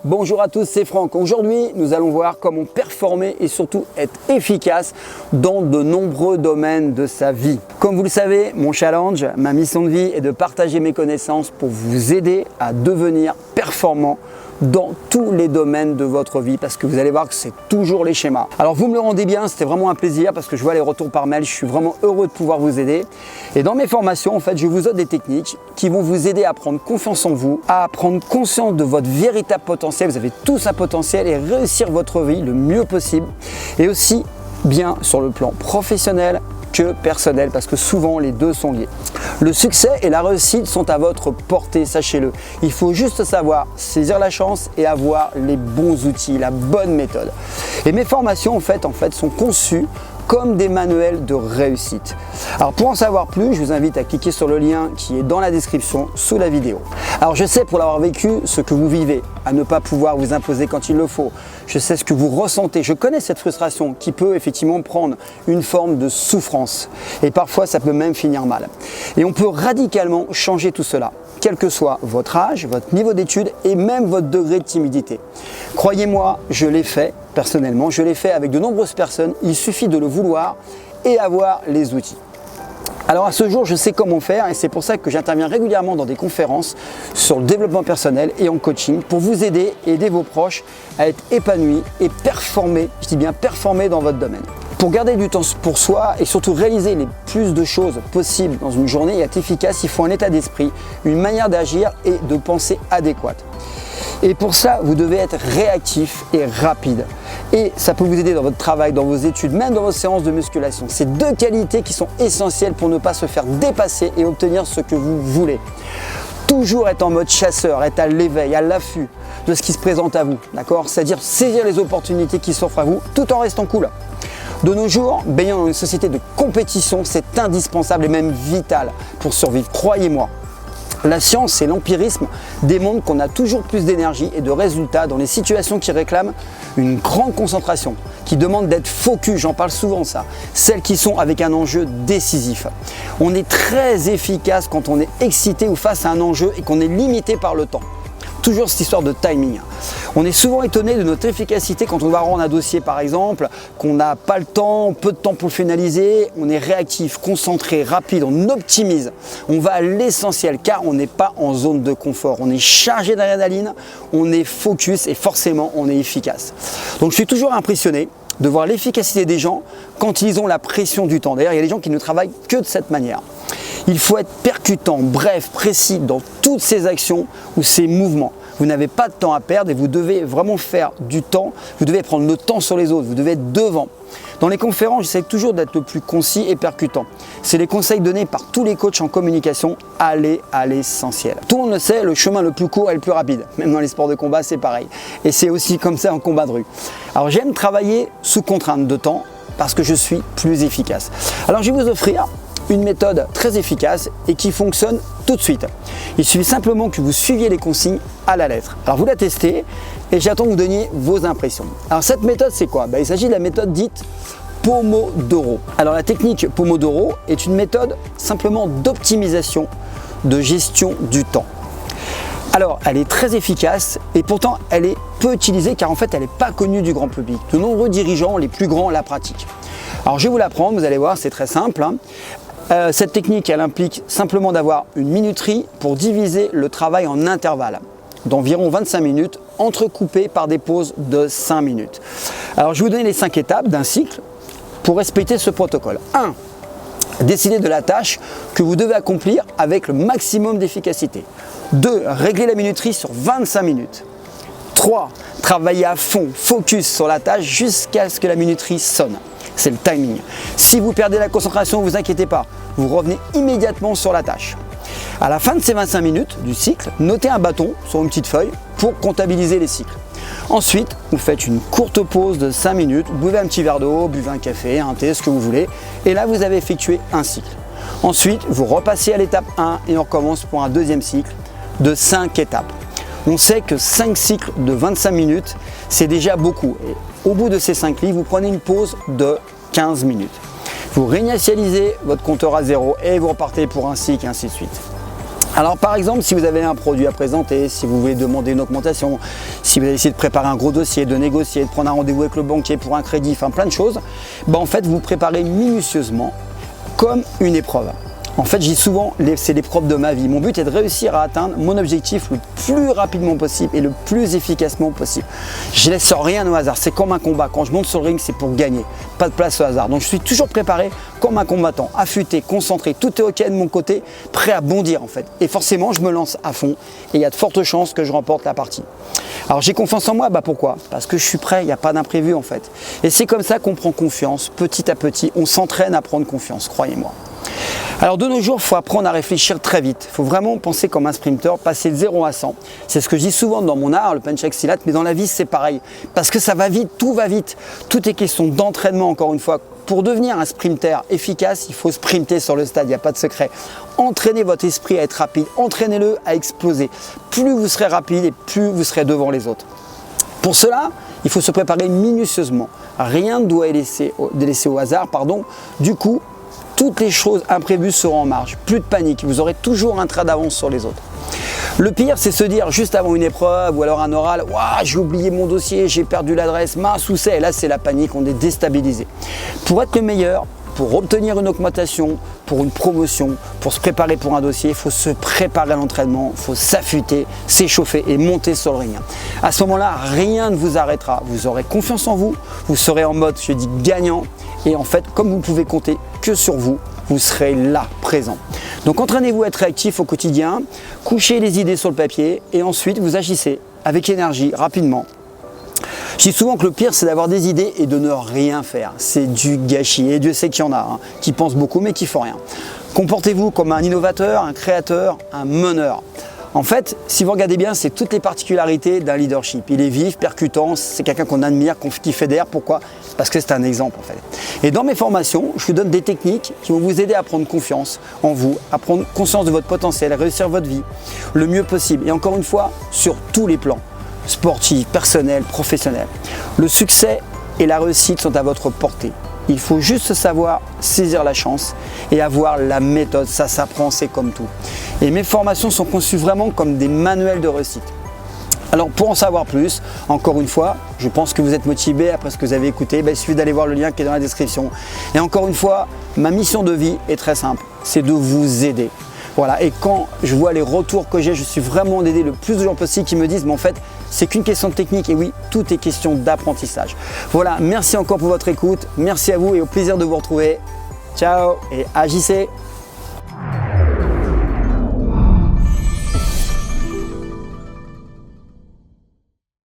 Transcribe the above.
Bonjour à tous, c'est Franck. Aujourd'hui, nous allons voir comment performer et surtout être efficace dans de nombreux domaines de sa vie. Comme vous le savez, mon challenge, ma mission de vie est de partager mes connaissances pour vous aider à devenir performant dans tous les domaines de votre vie, parce que vous allez voir que c'est toujours les schémas. Alors vous me le rendez bien, c'était vraiment un plaisir parce que je vois les retours par mail, je suis vraiment heureux de pouvoir vous aider. Et dans mes formations, en fait, je vous donne des techniques qui vont vous aider à prendre confiance en vous, à prendre conscience de votre véritable potentiel. Vous avez tous un potentiel et réussir votre vie le mieux possible. Et aussi bien sur le plan professionnel que personnel, parce que souvent les deux sont liés. Le succès et la réussite sont à votre portée, sachez-le. Il faut juste savoir saisir la chance et avoir les bons outils, la bonne méthode. Et mes formations en fait sont conçues comme des manuels de réussite. Alors pour en savoir plus, je vous invite à cliquer sur le lien qui est dans la description sous la vidéo. Alors je sais pour l'avoir vécu ce que vous vivez, à ne pas pouvoir vous imposer quand il le faut. Je sais ce que vous ressentez, je connais cette frustration qui peut effectivement prendre une forme de souffrance. Et parfois ça peut même finir mal. Et on peut radicalement changer tout cela, quel que soit votre âge, votre niveau d'études et même votre degré de timidité. Croyez-moi, je l'ai fait personnellement, je l'ai fait avec de nombreuses personnes, il suffit de le vouloir et avoir les outils. Alors à ce jour, je sais comment faire et c'est pour ça que j'interviens régulièrement dans des conférences sur le développement personnel et en coaching pour vous aider et aider vos proches à être épanouis et performer, je dis bien performer dans votre domaine. Pour garder du temps pour soi et surtout réaliser les plus de choses possibles dans une journée et être efficace, il faut un état d'esprit, une manière d'agir et de penser adéquate. Et pour ça, vous devez être réactif et rapide. Et ça peut vous aider dans votre travail, dans vos études, même dans vos séances de musculation. C'est deux qualités qui sont essentielles pour ne pas se faire dépasser et obtenir ce que vous voulez. Toujours être en mode chasseur, être à l'éveil, à l'affût de ce qui se présente à vous, d'accord ? C'est-à-dire saisir les opportunités qui s'offrent à vous tout en restant cool. De nos jours, baignant dans une société de compétition, c'est indispensable et même vital pour survivre, croyez-moi. La science et l'empirisme démontrent qu'on a toujours plus d'énergie et de résultats dans les situations qui réclament une grande concentration, qui demandent d'être focus, j'en parle souvent ça, celles qui sont avec un enjeu décisif. On est très efficace quand on est excité ou face à un enjeu et qu'on est limité par le temps. Toujours cette histoire de timing. On est souvent étonné de notre efficacité quand on va rendre un dossier par exemple, qu'on n'a pas le temps, peu de temps pour le finaliser, on est réactif, concentré, rapide, on optimise, on va à l'essentiel car on n'est pas en zone de confort, on est chargé d'adrénaline, on est focus et forcément on est efficace. Donc je suis toujours impressionné de voir l'efficacité des gens quand ils ont la pression du temps. D'ailleurs, il y a des gens qui ne travaillent que de cette manière. Il faut être percutant, bref, précis dans toutes ces actions ou ces mouvements. Vous n'avez pas de temps à perdre et vous devez vraiment faire du temps. Vous devez prendre le temps sur les autres, vous devez être devant. Dans les conférences, j'essaie toujours d'être le plus concis et percutant. C'est les conseils donnés par tous les coachs en communication, allez à l'essentiel. Tout le monde le sait, le chemin le plus court est le plus rapide. Même dans les sports de combat, c'est pareil. Et c'est aussi comme ça en combat de rue. Alors j'aime travailler sous contrainte de temps parce que je suis plus efficace. Alors je vais vous offrir une méthode très efficace et qui fonctionne tout de suite. Il suffit simplement que vous suiviez les consignes à la lettre. Alors vous la testez et j'attends que vous donniez vos impressions. Alors cette méthode c'est quoi ? Il s'agit de la méthode dite Pomodoro. Alors la technique Pomodoro est une méthode simplement d'optimisation, de gestion du temps. Alors elle est très efficace et pourtant elle est peu utilisée car en fait elle n'est pas connue du grand public. De nombreux dirigeants, les plus grands, la pratiquent. Alors je vais vous l'apprendre, vous allez voir, c'est très simple. Cette technique, elle implique simplement d'avoir une minuterie pour diviser le travail en intervalles d'environ 25 minutes, entrecoupées par des pauses de 5 minutes. Alors, je vais vous donner les 5 étapes d'un cycle pour respecter ce protocole. 1. Décider de la tâche que vous devez accomplir avec le maximum d'efficacité. 2. Régler la minuterie sur 25 minutes. 3. Travailler à fond, focus sur la tâche jusqu'à ce que la minuterie sonne. C'est le timing. Si vous perdez la concentration, ne vous inquiétez pas, vous revenez immédiatement sur la tâche. À la fin de ces 25 minutes du cycle, notez un bâton sur une petite feuille pour comptabiliser les cycles. Ensuite, vous faites une courte pause de 5 minutes, vous buvez un petit verre d'eau, buvez un café, un thé, ce que vous voulez, et là vous avez effectué un cycle. Ensuite, vous repassez à l'étape 1 et on recommence pour un deuxième cycle de 5 étapes. On sait que 5 cycles de 25 minutes, c'est déjà beaucoup. Et au bout de ces 5 livres, vous prenez une pause de 15 minutes. Vous réinitialisez votre compteur à zéro et vous repartez pour un cycle et ainsi de suite. Alors par exemple, si vous avez un produit à présenter, si vous voulez demander une augmentation, si vous allez essayer de préparer un gros dossier, de négocier, de prendre un rendez-vous avec le banquier pour un crédit, enfin plein de choses, en fait vous préparez minutieusement comme une épreuve. En fait, je dis souvent, c'est l'épreuve de ma vie. Mon but est de réussir à atteindre mon objectif le plus rapidement possible et le plus efficacement possible. Je laisse rien au hasard, c'est comme un combat. Quand je monte sur le ring, c'est pour gagner, pas de place au hasard. Donc je suis toujours préparé comme un combattant, affûté, concentré, tout est ok de mon côté, prêt à bondir en fait. Et forcément, je me lance à fond et il y a de fortes chances que je remporte la partie. Alors j'ai confiance en moi, pourquoi? Parce que je suis prêt, il n'y a pas d'imprévu en fait. Et c'est comme ça qu'on prend confiance, petit à petit, on s'entraîne à prendre confiance, croyez-moi. Alors de nos jours, il faut apprendre à réfléchir très vite. Il faut vraiment penser comme un sprinter, passer de 0 à 100. C'est ce que je dis souvent dans mon art, le punch accélérate, mais dans la vie c'est pareil. Parce que ça va vite, tout va vite. Tout est question d'entraînement encore une fois. Pour devenir un sprinter efficace, il faut sprinter sur le stade, il n'y a pas de secret. Entraînez votre esprit à être rapide, entraînez-le à exploser. Plus vous serez rapide et plus vous serez devant les autres. Pour cela, il faut se préparer minutieusement. Rien ne doit être laissé au hasard. Du coup, toutes les choses imprévues seront en marge. Plus de panique, vous aurez toujours un train d'avance sur les autres. Le pire, c'est se dire juste avant une épreuve ou alors un oral, waouh, j'ai oublié mon dossier, j'ai perdu l'adresse, mince où c'est. Et là, c'est la panique, on est déstabilisé. Pour être le meilleur, pour obtenir une augmentation, pour une promotion, pour se préparer pour un dossier, il faut se préparer à l'entraînement, il faut s'affûter, s'échauffer et monter sur le ring. À ce moment-là, rien ne vous arrêtera. Vous aurez confiance en vous, vous serez en mode, je dis, gagnant. Et en fait, comme vous ne pouvez compter que sur vous, vous serez là, présent. Donc entraînez-vous à être réactif au quotidien, couchez les idées sur le papier et ensuite vous agissez avec énergie, rapidement. Je dis souvent que le pire, c'est d'avoir des idées et de ne rien faire. C'est du gâchis. Et Dieu sait qu'il y en a qui pensent beaucoup mais qui font rien. Comportez-vous comme un innovateur, un créateur, un meneur. En fait, si vous regardez bien, c'est toutes les particularités d'un leadership. Il est vif, percutant, c'est quelqu'un qu'on admire, qui fédère. Pourquoi? Parce que c'est un exemple en fait. Et dans mes formations, je vous donne des techniques qui vont vous aider à prendre confiance en vous, à prendre conscience de votre potentiel, à réussir votre vie le mieux possible. Et encore une fois, sur tous les plans, sportif, personnel, professionnel. Le succès et la réussite sont à votre portée. Il faut juste savoir saisir la chance et avoir la méthode. Ça s'apprend, c'est comme tout. Et mes formations sont conçues vraiment comme des manuels de réussite. Alors pour en savoir plus, encore une fois, je pense que vous êtes motivé après ce que vous avez écouté, il suffit d'aller voir le lien qui est dans la description. Et encore une fois, ma mission de vie est très simple, c'est de vous aider. Voilà, et quand je vois les retours que j'ai, je suis vraiment d'aider le plus de gens possible qui me disent, mais en fait, c'est qu'une question de technique. Et oui, tout est question d'apprentissage. Voilà, merci encore pour votre écoute. Merci à vous et au plaisir de vous retrouver. Ciao et agissez.